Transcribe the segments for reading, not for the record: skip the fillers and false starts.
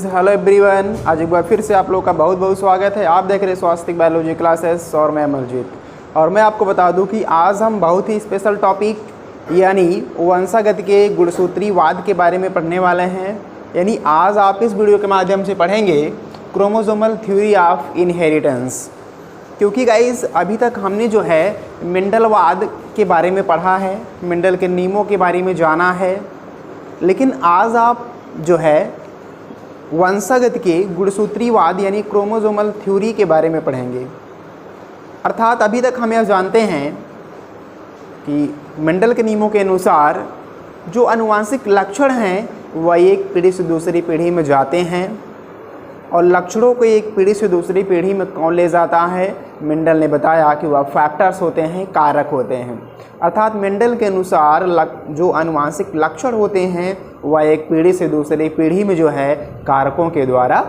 Hello everyone. आज एक बार फिर से आप लोगों का बहुत बहुत स्वागत है। आप देख रहे हैं स्वास्थ्य बायोलॉजी क्लासेस और मैं अमरजीत। और मैं आपको बता दूं कि आज हम बहुत ही स्पेशल टॉपिक यानी वंशागत के गुणसूत्रीवाद के बारे में पढ़ने वाले हैं। यानी आज आप इस वीडियो के माध्यम से पढ़ेंगे क्रोमोसोमल थ्योरी ऑफ इनहेरिटेंस। क्योंकि गाइस अभी तक हमने जो है मेंडलवाद के बारे में पढ़ा है, मेंडल के नियमों के बारे में जाना है, लेकिन आज आप जो है वंशागत के गुणसूत्रीवाद यानी क्रोमोसोमल थ्योरी के बारे में पढ़ेंगे। अर्थात अभी तक हम यह जानते हैं कि मेंडल के नियमों के अनुसार जो आनुवंशिक लक्षण हैं वह एक पीढ़ी से दूसरी पीढ़ी में जाते हैं, और लक्षणों को एक पीढ़ी से दूसरी पीढ़ी में कौन ले जाता है? मेंडल ने बताया कि वह फैक्टर्स होते हैं, कारक होते हैं। अर्थात मेंडल के अनुसार जो आनुवंशिक लक्षण होते हैं वह एक पीढ़ी से दूसरी पीढ़ी में जो है कारकों के द्वारा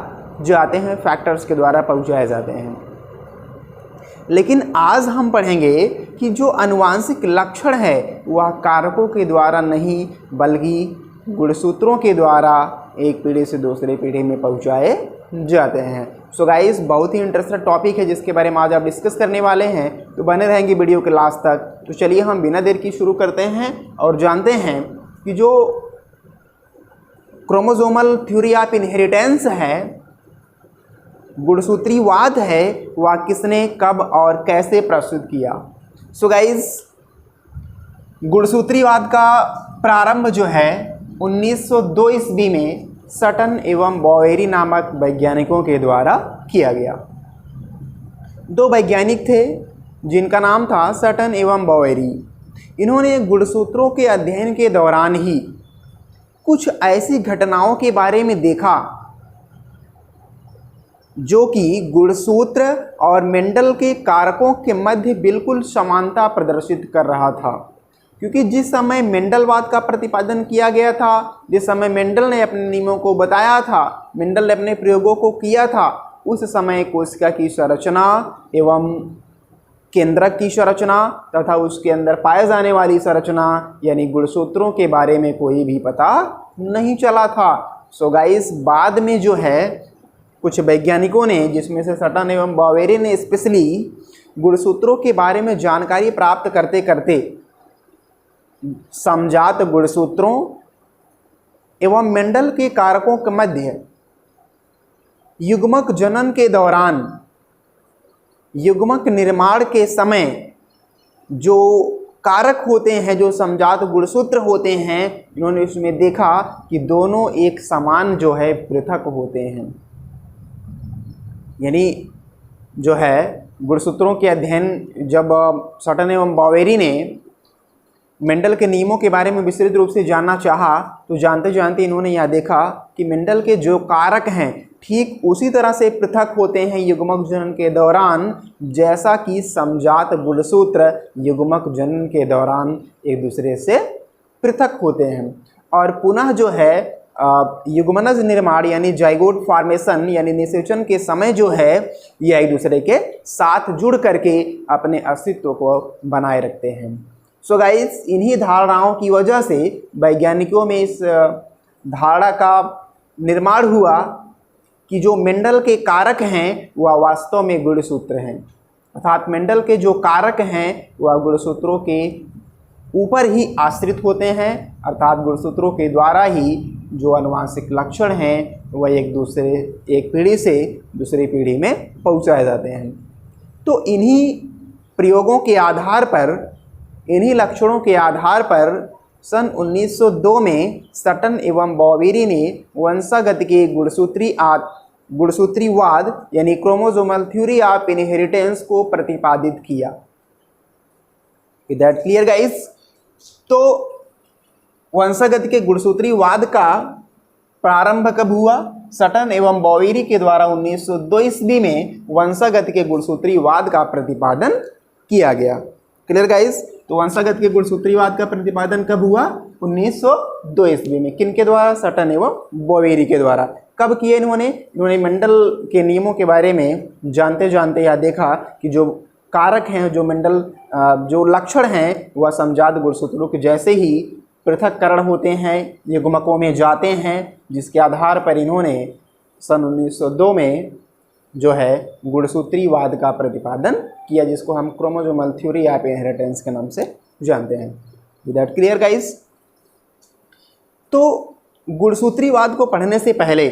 जाते हैं, फैक्टर्स के द्वारा पहुंचाए जाते हैं। लेकिन आज हम पढ़ेंगे कि जो आनुवंशिक लक्षण है वह कारकों के द्वारा नहीं बल्कि गुणसूत्रों के द्वारा एक पीढ़ी से दूसरी पीढ़ी में पहुंचाए जाते हैं। सो गाइस बहुत ही इंटरेस्टिंग टॉपिक है जिसके बारे में आज आप डिस्कस करने वाले हैं, तो बने रहेंगे वीडियो के लास्ट तक। तो चलिए हम बिना देर की शुरू करते हैं और जानते हैं कि जो क्रोमोसोमल थ्योरी ऑफ इनहेरिटेंस है, गुणसूत्रीवाद है, वह किसने कब और कैसे प्रस्तुत किया। सो गाइस गुणसूत्रीवाद का प्रारंभ जो है 1902 ईस्वी में सटन एवं बॉवेरी नामक वैज्ञानिकों के द्वारा किया गया। दो वैज्ञानिक थे जिनका नाम था सटन एवं बॉवेरी। इन्होंने गुणसूत्रों के अध्ययन के दौरान ही कुछ ऐसी घटनाओं के बारे में देखा जो कि गुणसूत्र और मेंडल के कारकों के मध्य बिल्कुल समानता प्रदर्शित कर रहा था। क्योंकि जिस समय मेंडलवाद का प्रतिपादन किया गया था, जिस समय मेंडल ने अपने नियमों को बताया था, मेंडल ने अपने प्रयोगों को किया था, उस समय कोशिका की संरचना एवं केंद्रक की संरचना तथा उसके अंदर पाए जाने वाली संरचना यानी गुणसूत्रों के बारे में कोई भी पता नहीं चला था। सो गाइस बाद में जो है कुछ वैज्ञानिकों ने, जिसमें से सटन एवं बॉवेरी ने स्पेशली गुणसूत्रों के बारे में जानकारी प्राप्त करते करते समजात गुणसूत्रों एवं मेंडल के कारकों के मध्य युग्मक जनन के दौरान, युग्मक निर्माण के समय जो कारक होते हैं, जो समजात गुणसूत्र होते हैं, इन्होंने इसमें देखा कि दोनों एक समान जो है पृथक होते हैं। यानी जो है गुणसूत्रों के अध्ययन जब सटन एवं बॉवेरी ने मेंडल के नियमों के बारे में विस्तृत रूप से जानना चाहा, तो जानते जानते इन्होंने यह देखा कि मेंडल के जो कारक हैं ठीक उसी तरह से पृथक होते हैं युग्मक जनन के दौरान जैसा कि समजात गुणसूत्र युग्मक जनन के दौरान एक दूसरे से पृथक होते हैं। और पुनः जो है युग्मनज निर्माण यानी जाइगोट फॉर्मेशन यानी निषेचन के समय जो है यह एक दूसरे के साथ जुड़ करके अपने अस्तित्व को बनाए रखते हैं। सो गाइस इन्हीं धारणाओं की वजह से वैज्ञानिकों में इस धारणा का निर्माण हुआ कि जो मेंडल के कारक हैं वह वास्तव में गुणसूत्र हैं। अर्थात मेंडल के जो कारक हैं वह गुणसूत्रों के ऊपर ही आश्रित होते हैं। अर्थात गुणसूत्रों के द्वारा ही जो आनुवंशिक लक्षण हैं वह एक पीढ़ी से दूसरी पीढ़ी में पहुंचाए जाते हैं। तो इन्हीं प्रयोगों के आधार पर, इन्हीं लक्षणों के आधार पर सन 1902 में सटन एवं बॉवेरी ने वंशागत के गुणसूत्रीवाद यानी क्रोमोसोमल थ्योरी ऑफ इनहेरिटेंस को प्रतिपादित किया। Is that clear guys? तो वंशागत के गुणसूत्रीवाद का प्रारंभ कब हुआ? सटन एवं बॉवेरी के द्वारा 1902 ईस्वी में वंशागत के गुणसूत्रीवाद का प्रतिपादन किया गया। Clear guys? तो वंशागत के गुणसूत्रीवाद का प्रतिपादन कब हुआ? 1902 ईस्वी में। किनके द्वारा? सटन एवं बॉवेरी के द्वारा। कब किए इन्होंने मेंडल के नियमों के बारे में जानते जानते यह देखा कि जो कारक हैं, जो मेंडल जो लक्षण हैं वह समजात गुणसूत्रों के जैसे ही पृथक्करण होते हैं, युग्मकों में जाते हैं, जिसके आधार पर इन्होंने सन 1902 में जो है गुणसूत्रीवाद का प्रतिपादन किया, जिसको हम क्रोमोसोमल थ्योरी या इनहेरिटेंस के नाम से जानते हैं। Is that clear guys? तो गुणसूत्रीवाद को पढ़ने से पहले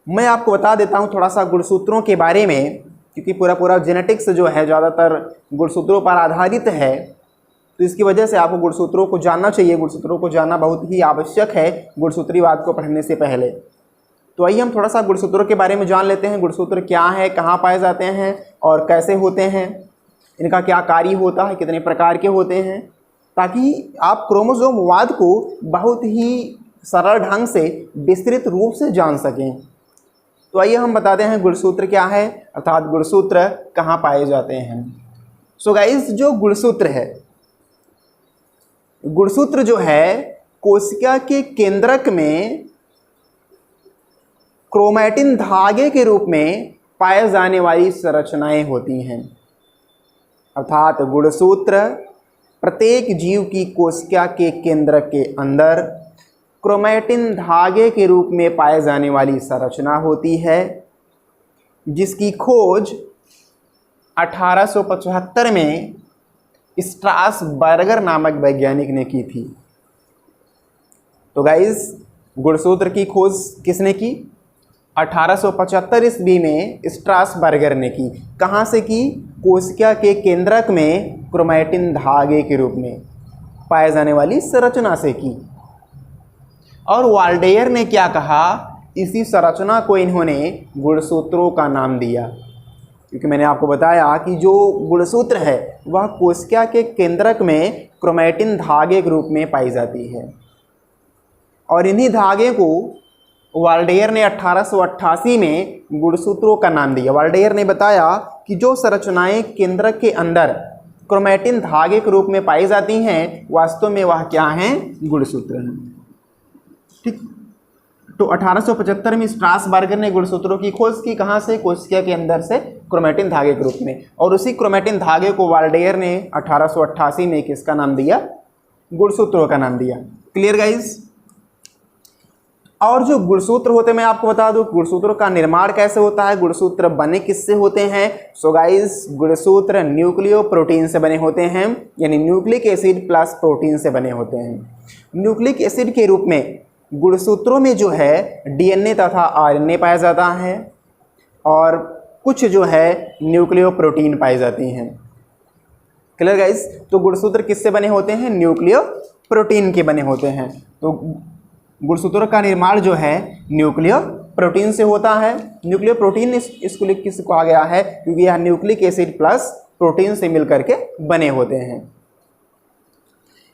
मैं आपको बता देता हूं थोड़ा सा गुणसूत्रों के बारे में, क्योंकि पूरा जेनेटिक्स जो है ज़्यादातर गुणसूत्रों पर आधारित है, तो इसकी वजह से आपको गुणसूत्रों को जानना चाहिए। गुणसूत्रों को जानना बहुत ही आवश्यक है गुणसूत्रीवाद को पढ़ने से पहले। तो आइए हम थोड़ा सा गुणसूत्रों के बारे में जान लेते हैं। गुणसूत्र क्या है, कहाँ पाए जाते हैं और कैसे होते हैं, इनका क्या कार्य होता है, कितने प्रकार के होते हैं, ताकि आप क्रोमोसोमवाद को बहुत ही सरल ढंग से विस्तृत रूप से जान सकें। तो आइए हम बताते हैं गुणसूत्र क्या है, अर्थात गुणसूत्र कहाँ पाए जाते हैं। सो गाइस, जो गुणसूत्र है, गुणसूत्र जो है कोशिका के केंद्रक में क्रोमैटिन धागे के रूप में पाए जाने वाली संरचनाएं होती हैं। अर्थात गुणसूत्र प्रत्येक जीव की कोशिका के केंद्रक के अंदर क्रोमैटिन धागे के रूप में पाए जाने वाली संरचना होती है, जिसकी खोज 1875 में स्ट्रासबर्गर नामक वैज्ञानिक ने की थी। तो गाइस, गुणसूत्र की खोज किसने की? 1875 ईस्वी में स्ट्रासबर्गर ने की। कहाँ से की? कोशिका के केंद्रक में क्रोमैटिन धागे के रूप में पाए जाने वाली संरचना से की। और वाल्डेयर ने क्या कहा? इसी संरचना को इन्होंने गुणसूत्रों का नाम दिया, क्योंकि मैंने आपको बताया कि जो गुणसूत्र है वह कोशिका के केंद्रक में क्रोमैटिन धागे के रूप में पाई जाती है। और इन्हीं धागे को वाल्डेयर ने 1888 में गुणसूत्रों का नाम दिया। वाल्डेयर ने बताया कि जो संरचनाएं केंद्रक के अंदर क्रोमैटिन धागे के रूप में पाई जाती हैं, वास्तव में वह क्या हैं? गुणसूत्र हैं। ठीक, तो 1875 में स्ट्रासबर्गर ने गुणसूत्रों की खोज की। कहाँ से? कोशिका के अंदर से क्रोमैटिन धागे के रूप में। और उसी क्रोमैटिन धागे को वाल्डेयर ने 1888 में किसका नाम दिया? गुणसूत्रों का नाम दिया। Clear guys? और जो गुणसूत्र होते हैं, मैं आपको बता दूं गुणसूत्रों का निर्माण कैसे होता है, गुणसूत्र बने किससे होते हैं। सो गाइस, गुणसूत्र न्यूक्लियोप्रोटीन से बने होते हैं, यानी न्यूक्लिक एसिड प्लस प्रोटीन से बने होते हैं। न्यूक्लिक एसिड के रूप में गुणसूत्रों में जो है डीएनए तथा आरएनए पाया जाता है, और कुछ जो है न्यूक्लियोप्रोटीन पाई जाती हैं। Clear guys? तो गुणसूत्र किससे बने होते हैं? न्यूक्लियोप्रोटीन के बने होते हैं। तो गुणसूत्रों का निर्माण जो है न्यूक्लियोप्रोटीन से होता है। न्यूक्लियोप्रोटीन इसको किस कहा गया है? क्योंकि यह न्यूक्लिक एसिड प्लस प्रोटीन से मिलकर के बने होते हैं।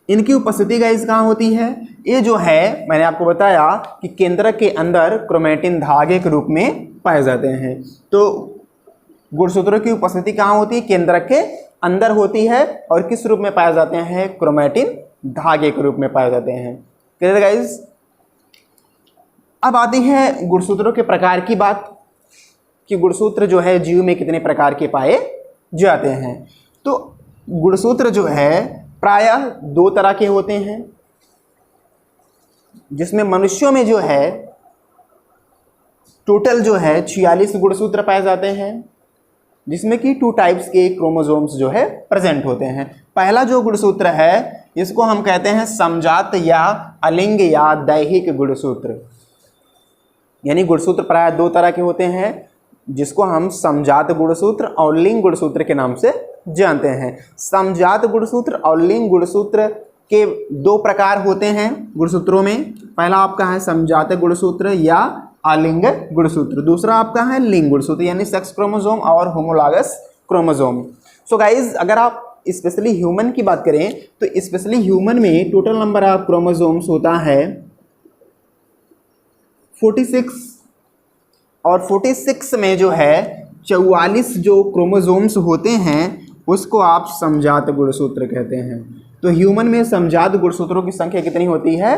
इनकी उपस्थिति गाइस कहाँ होती है? ये जो है मैंने आपको बताया कि केंद्रक के अंदर क्रोमैटिन धागे के रूप में पाए जाते हैं। तो गुणसूत्रों की उपस्थिति कहाँ होती है? केंद्रक के अंदर होती है। और किस रूप में पाए जाते हैं? क्रोमैटिन धागे के रूप में पाए जाते हैं। Clear guys? अब आती है गुणसूत्रों के प्रकार की बात, कि गुणसूत्र जो है जीव में कितने प्रकार के पाए जाते हैं। तो गुणसूत्र जो है प्रायः 2 तरह के होते हैं, जिसमें मनुष्यों में जो है टोटल जो है 46 गुणसूत्र पाए जाते हैं, जिसमें कि 2 टाइप्स के क्रोमोसोम्स जो है प्रेजेंट होते हैं। पहला जो गुणसूत्र है इसको हम कहते हैं समजात या अलिंग या दैहिक गुणसूत्र। यानी गुणसूत्र प्राय 2 तरह के होते हैं, जिसको हम समजात गुणसूत्र और लिंग गुणसूत्र के नाम से जानते हैं। समजात गुणसूत्र और लिंग गुणसूत्र के 2 प्रकार होते हैं गुणसूत्रों में। पहला आपका है समजात गुणसूत्र या अलिंग गुणसूत्र, दूसरा आपका है लिंग गुणसूत्र यानी सेक्स क्रोमोसोम और होमोलॉगस क्रोमोसोम। सो गाइज, अगर आप स्पेशली ह्यूमन की बात करें तो स्पेशली ह्यूमन में टोटल नंबर ऑफ क्रोमोसोम्स होता है 46, और 46 में जो है 44 जो क्रोमोसोम्स होते हैं उसको आप समजात गुणसूत्र कहते हैं। तो ह्यूमन में समजात गुणसूत्रों की संख्या कितनी होती है?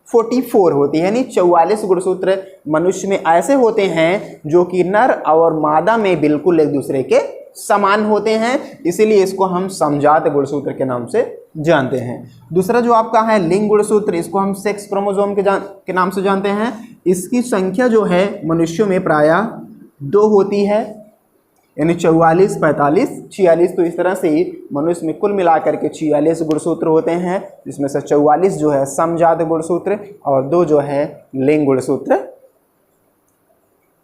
44 होती है, यानी 44 गुणसूत्र मनुष्य में ऐसे होते हैं जो कि नर और मादा में बिल्कुल एक दूसरे के समान होते हैं, इसीलिए इसको हम समजात गुणसूत्र के नाम से जानते हैं। दूसरा जो आपका है लिंग गुणसूत्र, इसको हम सेक्स क्रोमोसोम के नाम से जानते हैं। इसकी संख्या जो है मनुष्यों में प्रायः 2 होती है, यानी 44, 45, 46। तो इस तरह से मनुष्य में कुल मिलाकर के 46 गुणसूत्र होते हैं, जिसमें से 44 जो है समजात गुणसूत्र और 2 जो है लिंग गुणसूत्र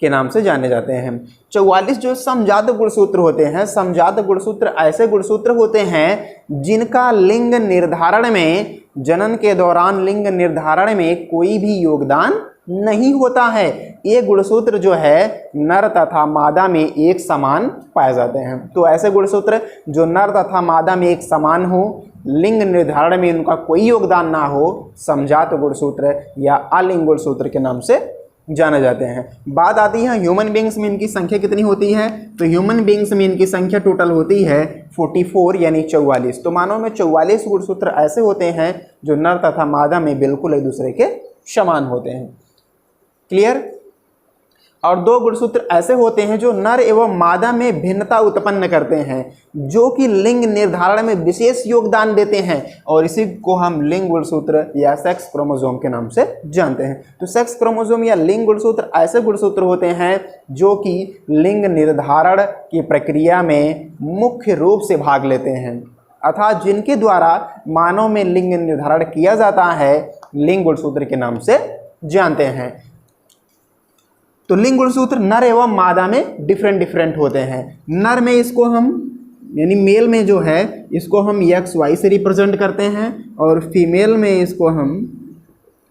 के नाम से जाने जाते हैं। 44 जो समजात गुणसूत्र होते हैं, समजात गुणसूत्र ऐसे गुणसूत्र होते हैं जिनका लिंग निर्धारण में, जनन के दौरान लिंग निर्धारण में कोई भी योगदान नहीं होता है। ये गुणसूत्र जो है नर तथा मादा में एक समान पाए जाते हैं। तो ऐसे गुणसूत्र जो नर तथा मादा में एक समान हो, लिंग निर्धारण में उनका कोई योगदान ना हो, समजात गुणसूत्र या अलिंग गुणसूत्र के नाम से जाने जाते हैं। बात आती है ह्यूमन बींग्स में इनकी संख्या कितनी होती है। तो ह्यूमन बींग्स में इनकी संख्या टोटल होती है 44 यानी 44। तो मानव में 44 गुणसूत्र ऐसे होते हैं जो नर तथा मादा में बिल्कुल एक दूसरे के समान होते हैं। क्लियर। और 2 गुणसूत्र ऐसे होते हैं जो नर एवं मादा में भिन्नता उत्पन्न करते हैं, जो कि लिंग निर्धारण में विशेष योगदान देते हैं, और इसी को हम लिंग गुणसूत्र या सेक्स क्रोमोसोम के नाम से जानते हैं। तो सेक्स क्रोमोसोम या लिंग गुणसूत्र ऐसे गुणसूत्र होते हैं जो कि लिंग निर्धारण की प्रक्रिया में मुख्य रूप से भाग लेते हैं, अर्थात जिनके द्वारा मानव में लिंग निर्धारण किया जाता है, लिंग गुणसूत्र के नाम से जानते हैं। तो लिंग गुणसूत्र नर एवं मादा में डिफरेंट होते हैं। नर में इसको हम, यानी मेल में जो है इसको हम XY से रिप्रेजेंट करते हैं, और फीमेल में इसको हम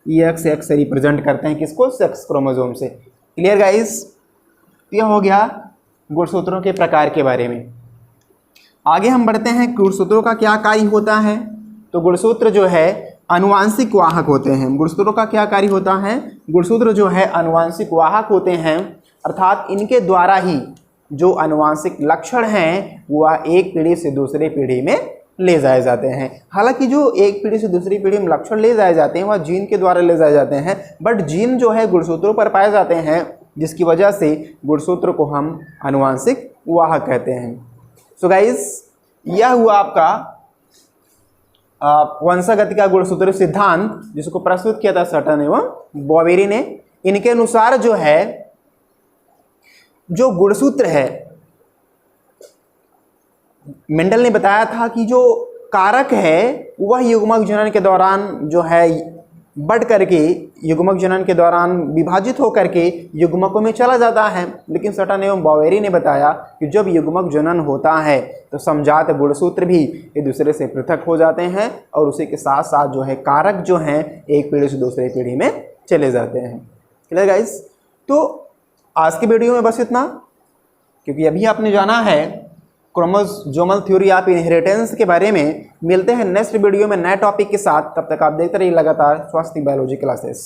XX से रिप्रेजेंट करते हैं। किसको? सेक्स क्रोमोसोम से। Clear guys. यह हो गया गुणसूत्रों के प्रकार के बारे में। आगे हम बढ़ते हैं, गुणसूत्रों का क्या कार्य होता है। तो गुणसूत्र जो है अनुवांशिक वाहक होते हैं। गुणसूत्रों का क्या कार्य होता है? गुणसूत्र जो है अनुवांशिक वाहक होते हैं, अर्थात इनके द्वारा ही जो अनुवांशिक लक्षण हैं वह एक पीढ़ी से दूसरी पीढ़ी में ले जाए जाते हैं। हालांकि जो एक पीढ़ी से दूसरी पीढ़ी में लक्षण ले जाए जाते हैं वह जीन के द्वारा ले जाए जाते हैं, बट जीन जो है गुणसूत्रों पर पाए जाते हैं, जिसकी वजह से गुणसूत्र को हम अनुवांशिक वाहक कहते हैं। सो गाइस, यह हुआ आपका वंशागति का गुणसूत्र सिद्धांत, जिसको प्रस्तुत किया था सटन एवं बॉवेरी ने। इनके अनुसार जो है, जो गुणसूत्र है, मेंडल ने बताया था कि जो कारक है वह युग्मक जनन के दौरान जो है बढ़ करके, युग्मक जनन के दौरान विभाजित होकर के युग्मकों में चला जाता है। लेकिन सटन एवं बॉवेरी ने बताया कि जब युग्मक जनन होता है तो समजात गुणसूत्र भी एक दूसरे से पृथक हो जाते हैं, और उसी के साथ साथ जो है कारक जो हैं एक पीढ़ी से दूसरी पीढ़ी में चले जाते हैं। Clear guys. तो आज के वीडियो में बस इतना, क्योंकि अभी आपने जाना है क्रोमोसोमल थ्योरी ऑफ इनहेरिटेंस के बारे में। मिलते हैं नेक्स्ट वीडियो में नए टॉपिक के साथ। तब तक आप देखते रहिए लगातार स्वास्थ्य बायोलॉजी क्लासेस।